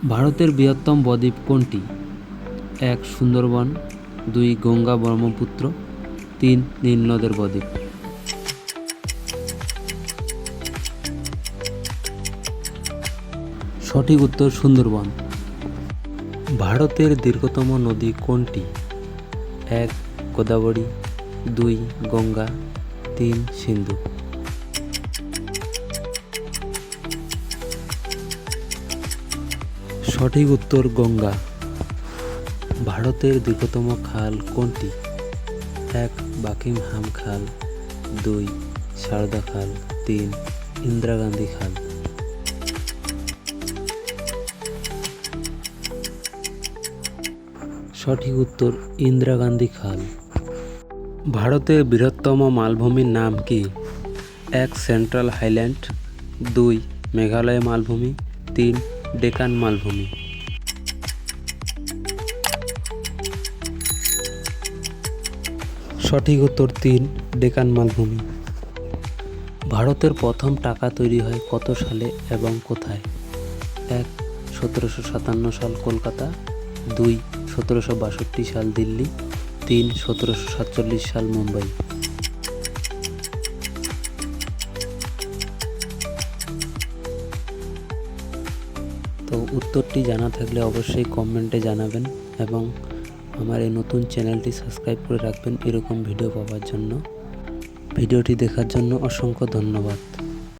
ভারতের বৃহত্তম বদ্বীপ কোনটি? ১. সুন্দরবন, ২. গঙ্গা ব্রহ্মপুত্র, ৩. নীল নদের বদ্বীপ। সঠিক উত্তর সুন্দরবন। ভারতের দীর্ঘতম নদী কোনটি? ১. গোদাবরী, ২. গঙ্গা, ৩. সিন্ধু। সঠিক উত্তর গঙ্গা। ভারতের দীর্ঘতম খাল কোনটি? ১. বাকিংহাম খাল, ২. সারদা খাল, ৩. ইন্দিরা গান্ধী খাল। সঠিক উত্তর ইন্দিরা গান্ধী খাল। ভারতের বৃহত্তম মালভূমির নাম কি? ১. Central highland, ২. মেঘালয় মালভূমি, ৩. ডেকান মালভূমি। সঠিক উত্তর ৩. ডেকান মালভূমি। ভারতের প্রথম টাকা তৈরি হয় কত সালে এবং কোথায়? ১. ১৭৫৭ সাল কলকাতা, ২. ১৭৬২ সাল দিল্লি, ৩. ১৭৪৭ সাল মুম্বাই। তো উত্তরটি জানা থাকলে অবশ্যই কমেন্টে জানাবেন এবং আমার এই নতুন চ্যানেলটি সাবস্ক্রাইব করে রাখবেন এরকম ভিডিও পাওয়ার জন্য। ভিডিওটি দেখার জন্য অসংখ্য ধন্যবাদ।